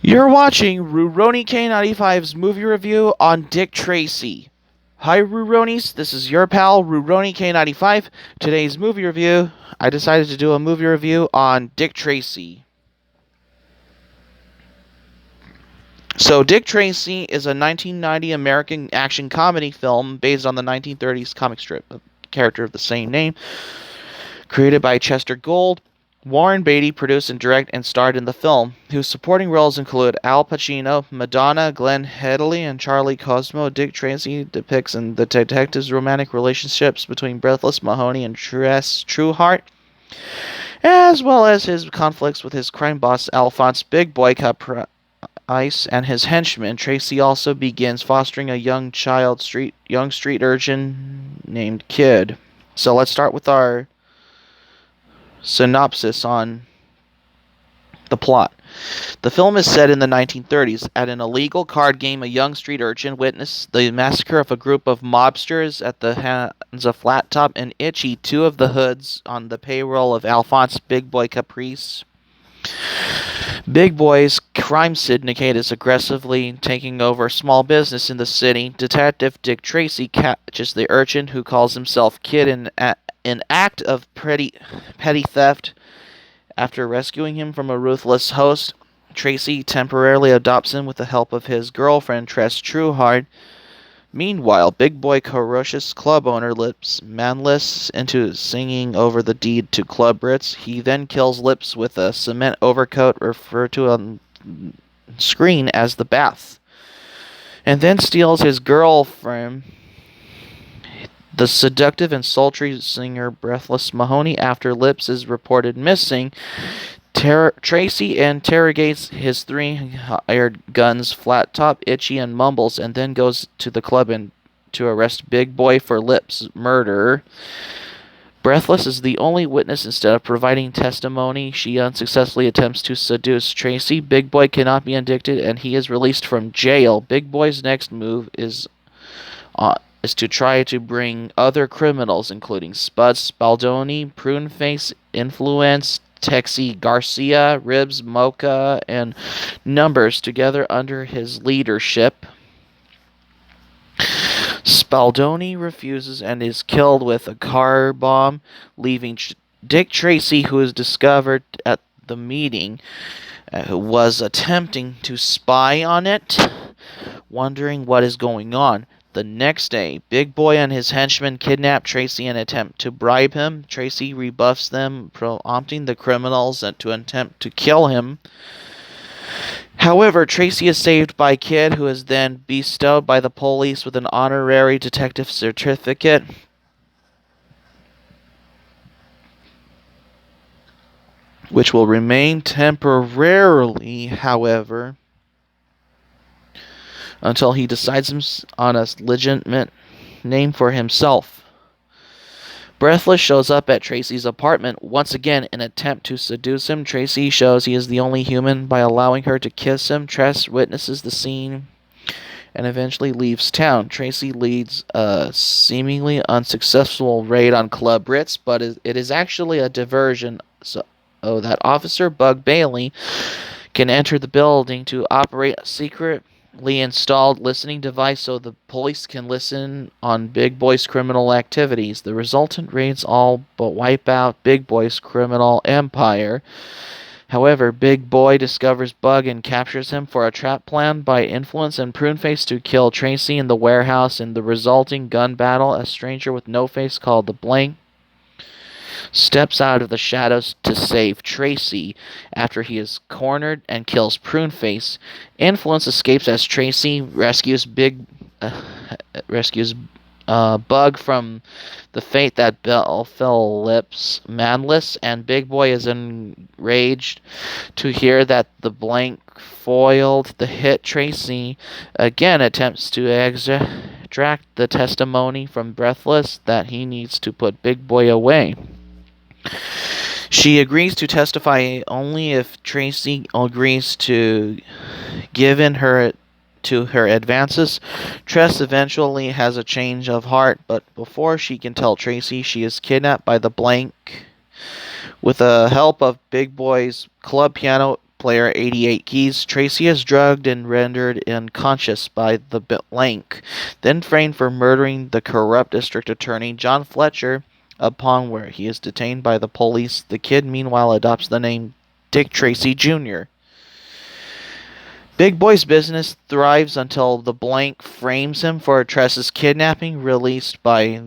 You're watching Rurouni K95's movie review on Dick Tracy. Hi Ruronis, this is your pal Rurouni K95. Today's movie review, I decided to do a movie review on Dick Tracy. So Dick Tracy is a 1990 American action comedy film based on the 1930s comic strip, a character of the same name, created by Chester Gould. Warren Beatty produced and directed and starred in the film, whose supporting roles include Al Pacino, Madonna, Glenn Headley, and Charlie Cosmo. Dick Tracy depicts in the detective's romantic relationships between Breathless Mahoney and Tress Trueheart, as well as his conflicts with his crime boss Alphonse Big Boy Caprice and his henchman. Tracy also begins fostering a young street urchin named Kid. So let's start with our synopsis on the plot. The film is set in the 1930s. At an illegal card game, a young street urchin witnessed the massacre of a group of mobsters at the hands of Flat Top and Itchy, two of the hoods on the payroll of Alphonse Big Boy Caprice. Big Boy's crime syndicate is aggressively taking over small business in the city. Detective Dick Tracy catches the urchin, who calls himself Kid, in an act of petty theft. After rescuing him from a ruthless host, Tracy temporarily adopts him with the help of his girlfriend, Tress Trueheart. Meanwhile, Big Boy Carucious club owner Lips Manless into singing over the deed to Club Brits. He then kills Lips with a cement overcoat referred to on screen as the Bath, and then steals his girlfriend, the seductive and sultry singer Breathless Mahoney. After Lips is reported missing, Tracy interrogates his three hired guns, Flat Top, Itchy, and Mumbles, and then goes to the club to arrest Big Boy for Lips' murder. Breathless is the only witness. Instead of providing testimony, she unsuccessfully attempts to seduce Tracy. Big Boy cannot be indicted, and he is released from jail. Big Boy's next move is to try to bring other criminals, including Spud Spaldoni, Pruneface, Influence, Texie Garcia, Ribs, Mocha, and Numbers, together under his leadership. Spaldoni refuses and is killed with a car bomb, leaving Dick Tracy, who is discovered at the meeting, who was attempting to spy on it, wondering what is going on. The next day, Big Boy and his henchmen kidnap Tracy and attempt to bribe him. Tracy rebuffs them, prompting the criminals to attempt to kill him. However, Tracy is saved by Kid, who is then bestowed by the police with an honorary detective certificate. Which will remain temporarily, however, until he decides on a legitimate name for himself. Breathless shows up at Tracy's apartment once again in an attempt to seduce him. Tracy shows he is the only human by allowing her to kiss him. Tress witnesses the scene and eventually leaves town. Tracy leads a seemingly unsuccessful raid on Club Ritz, but it is actually a diversion so that Officer Bug Bailey can enter the building to operate a secretly installed listening device so the police can listen on Big Boy's criminal activities. The resultant raids all but wipe out Big Boy's criminal empire. However, Big Boy discovers Bug and captures him for a trap planned by Influence and Pruneface to kill Tracy in the warehouse. In the resulting gun battle, a stranger with no face called the Blank steps out of the shadows to save Tracy after he is cornered and kills Pruneface. Influence escapes as Tracy rescues Bug from the fate that befell Lips Manless, and Big Boy is enraged to hear that the Blank foiled the hit. Tracy again attempts to extract the testimony from Breathless that he needs to put Big Boy away. She agrees to testify only if Tracy agrees to give in to her advances. Tress eventually has a change of heart, but before she can tell Tracy, she is kidnapped by the Blank. With the help of Big Boy's club piano player 88 keys, Tracy is drugged and rendered unconscious by the blank, then framed for murdering the corrupt district attorney John Fletcher. Upon where he is detained by the police, the kid meanwhile adopts the name Dick Tracy Jr. Big Boy's business thrives until the blank frames him for Tress's kidnapping, released by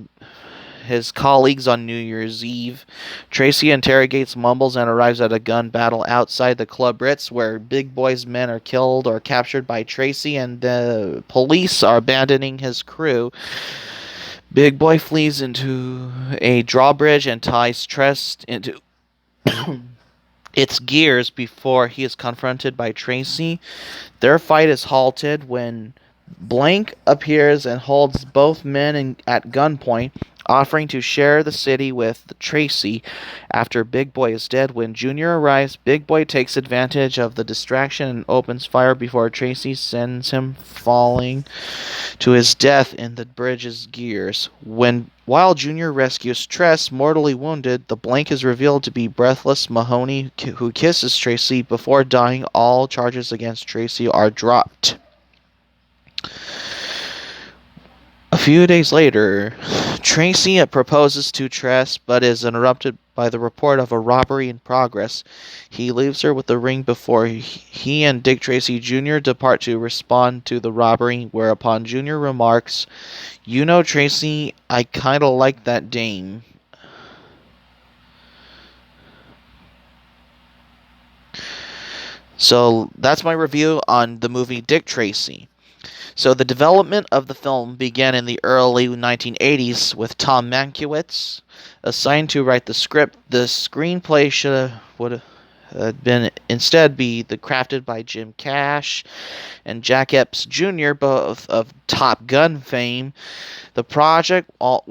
his colleagues on New Year's Eve. Tracy interrogates Mumbles and arrives at a gun battle outside the Club Ritz, where Big Boy's men are killed or captured by Tracy, and the police are abandoning his crew. Big Boy flees into a drawbridge and ties Tress into its gears before he is confronted by Tracy. Their fight is halted when Blank appears and holds both men at gunpoint, offering to share the city with Tracy after Big Boy is dead. When Junior arrives, Big Boy takes advantage of the distraction and opens fire before Tracy sends him falling to his death in the bridge's gears. While Junior rescues Tress, mortally wounded, the blank is revealed to be Breathless Mahoney, who kisses Tracy before dying. All charges against Tracy are dropped. A few days later, Tracy proposes to Tress, but is interrupted by the report of a robbery in progress. He leaves her with the ring before he and Dick Tracy Jr. depart to respond to the robbery, whereupon Jr. remarks, "You know, Tracy, I kinda like that dame." So that's my review on the movie Dick Tracy. So the development of the film began in the early 1980s with Tom Mankiewicz assigned to write the script. The screenplay would have been instead be crafted by Jim Cash and Jack Epps Jr., both of Top Gun fame. The project also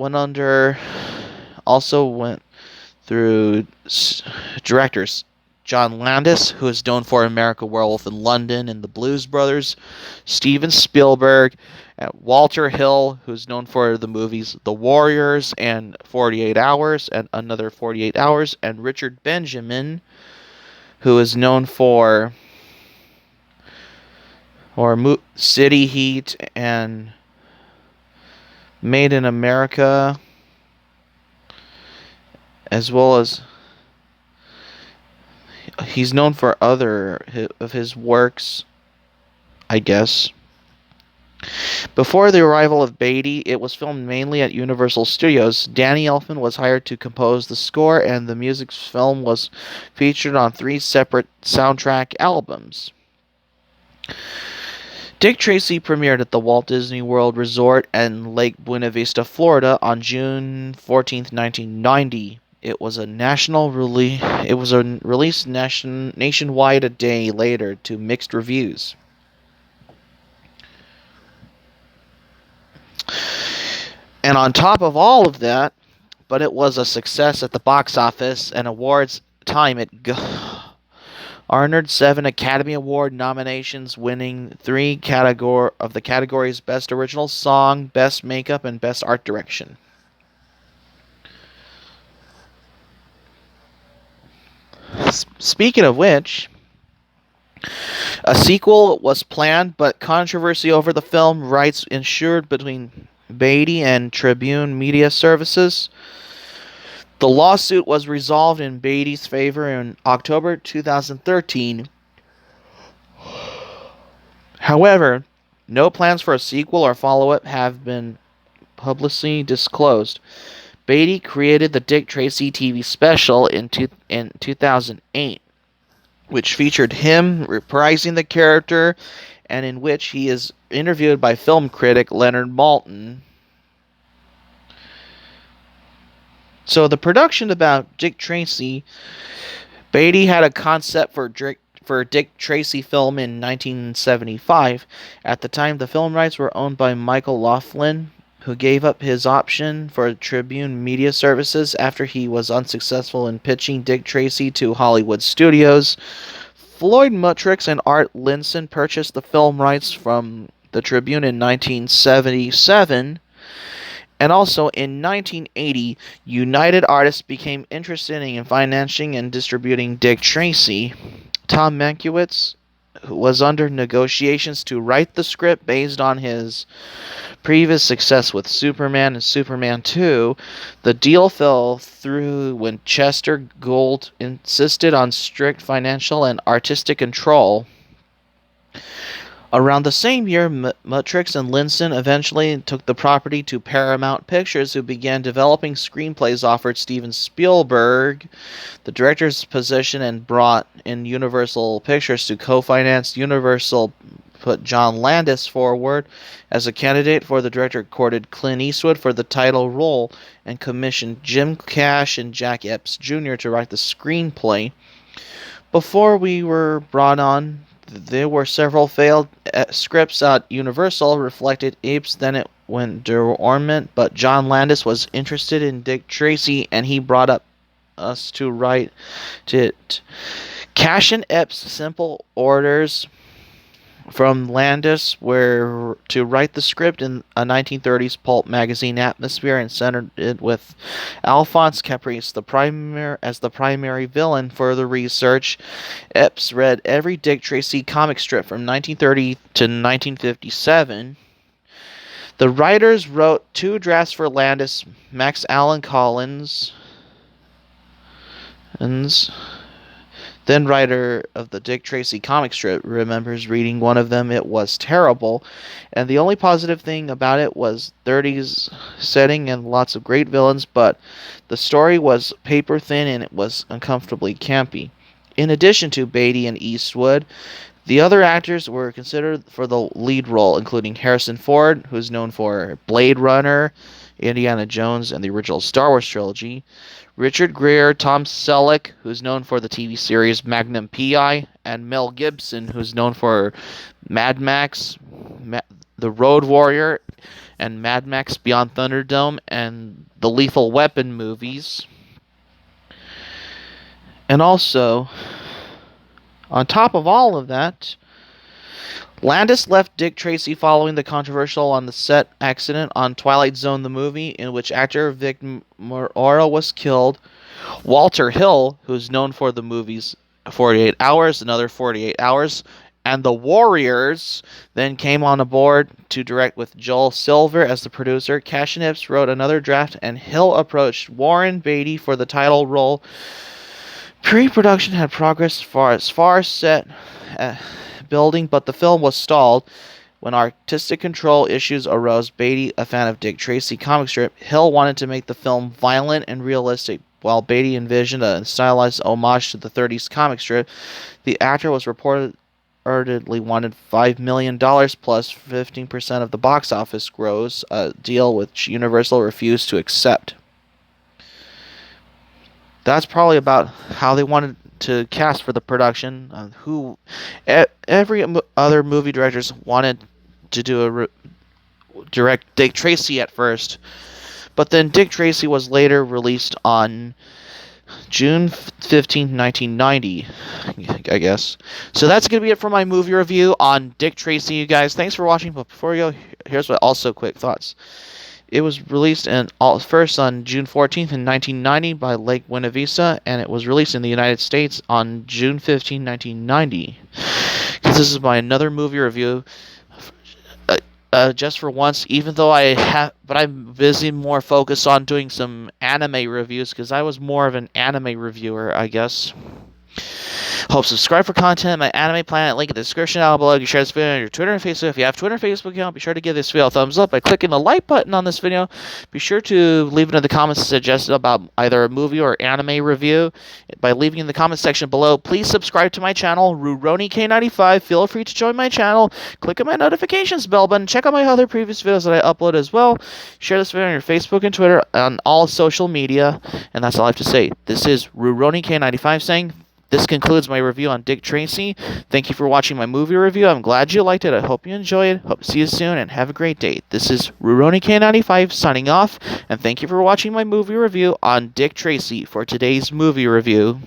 went through directors John Landis, who is known for American Werewolf in London and the Blues Brothers, Steven Spielberg, and Walter Hill, who's known for the movies The Warriors and 48 Hours and Another 48 Hours, and Richard Benjamin, who is known for City Heat and Made in America, as well as he's known for other of his works, I guess. Before the arrival of Beatty, it was filmed mainly at Universal Studios. Danny Elfman was hired to compose the score, and the music film was featured on 3 separate soundtrack albums. Dick Tracy premiered at the Walt Disney World Resort in Lake Buena Vista, Florida on June 14th, 1990. It was released nationwide a day later to mixed reviews. And on top of all of that, but it was a success at the box office and awards time. It garnered 7 Academy Award nominations, winning 3 of the categories Best Original Song, Best Makeup, and Best Art Direction. Speaking of which, a sequel was planned, but controversy over the film rights ensued between Beatty and Tribune Media Services. The lawsuit was resolved in Beatty's favor in October 2013. However, no plans for a sequel or follow-up have been publicly disclosed. Beatty created the Dick Tracy TV special in 2008, which featured him reprising the character, and in which he is interviewed by film critic Leonard Maltin. So the production about Dick Tracy, Beatty had a concept for Dick Tracy film in 1975. At the time, the film rights were owned by Michael Laughlin, who gave up his option for Tribune Media Services after he was unsuccessful in pitching Dick Tracy to Hollywood studios. Floyd Mutrux and Art Linson purchased the film rights from the Tribune in 1977. And also in 1980, United Artists became interested in financing and distributing Dick Tracy. Tom Mankiewicz, who was under negotiations to write the script based on his previous success with Superman and Superman 2, the deal fell through when Chester Gould insisted on strict financial and artistic control. Around the same year, Matrix and Linson eventually took the property to Paramount Pictures, who began developing screenplays offered Steven Spielberg the director's position and brought in Universal Pictures to co-finance. Universal put John Landis forward as a candidate for the director, courted Clint Eastwood for the title role, and commissioned Jim Cash and Jack Epps Jr. to write the screenplay. Before we were brought on, there were several failed scripts at Universal, reflected Apes, then it went dormant, but John Landis was interested in Dick Tracy, and he brought up us to write it. Cash and Epps' simple orders from Landis were to write the script in a 1930s pulp magazine atmosphere and centered it with Alphonse Caprice as the primary villain. Further research, Epps read every Dick Tracy comic strip from 1930 to 1957. The writers wrote 2 drafts for Landis. Max Allan Collins, then writer of the Dick Tracy comic strip, remembers reading one of them. It was terrible, and the only positive thing about it was 30s setting and lots of great villains, but the story was paper thin and it was uncomfortably campy. In addition to Beatty and Eastwood, the other actors were considered for the lead role, including Harrison Ford, who's known for Blade Runner, Indiana Jones, and the original Star Wars trilogy; Richard Gere, Tom Selleck, who's known for the TV series Magnum P.I., and Mel Gibson, who's known for Mad Max, The Road Warrior, and Mad Max Beyond Thunderdome, and the Lethal Weapon movies. And also, on top of all of that, Landis left Dick Tracy following the controversial on-the-set accident on Twilight Zone the movie, in which actor Vic Morrow was killed. Walter Hill, who's known for the movies 48 Hours, Another 48 Hours, and The Warriors, then came on board to direct with Joel Silver as the producer. Cash and Epps wrote another draft, and Hill approached Warren Beatty for the title role. Pre-production had progressed as far as set building, but the film was stalled when artistic control issues arose. Beatty, a fan of Dick Tracy comic strip, Hill wanted to make the film violent and realistic, while Beatty envisioned a stylized homage to the 30s comic strip. The actor was reportedly wanted $5 million plus 15% of the box office gross, a deal which Universal refused to accept. That's probably about how they wanted to cast for the production. Every other movie directors wanted to direct Dick Tracy at first, but then Dick Tracy was later released on June 15, 1990, I guess. So that's going to be it for my movie review on Dick Tracy, you guys. Thanks for watching, but before we go, here's what also quick thoughts. It was released first on June 14th in 1990 by Lake Buena Vista, and it was released in the United States on June 15, 1990. Because this is my another movie review, just for once, even though I'm busy more focused on doing some anime reviews, because I was more of an anime reviewer, I guess. Hope subscribe for content. My Anime Planet link in the description down below. You can share this video on your Twitter and Facebook. If you have Twitter and Facebook account, be sure to give this video a thumbs up by clicking the like button on this video. Be sure to leave it in the comments suggested about either a movie or anime review by leaving in the comments section below. Please subscribe to my channel, RuRoniK95. Feel free to join my channel. Click on my notifications bell button. Check out my other previous videos that I upload as well. Share this video on your Facebook and Twitter on all social media. And that's all I have to say. This is RuRoniK95 saying, this concludes my review on Dick Tracy. Thank you for watching my movie review. I'm glad you liked it. I hope you enjoyed. Hope to see you soon, and have a great day. This is RuRoniK95 signing off, and thank you for watching my movie review on Dick Tracy for today's movie review.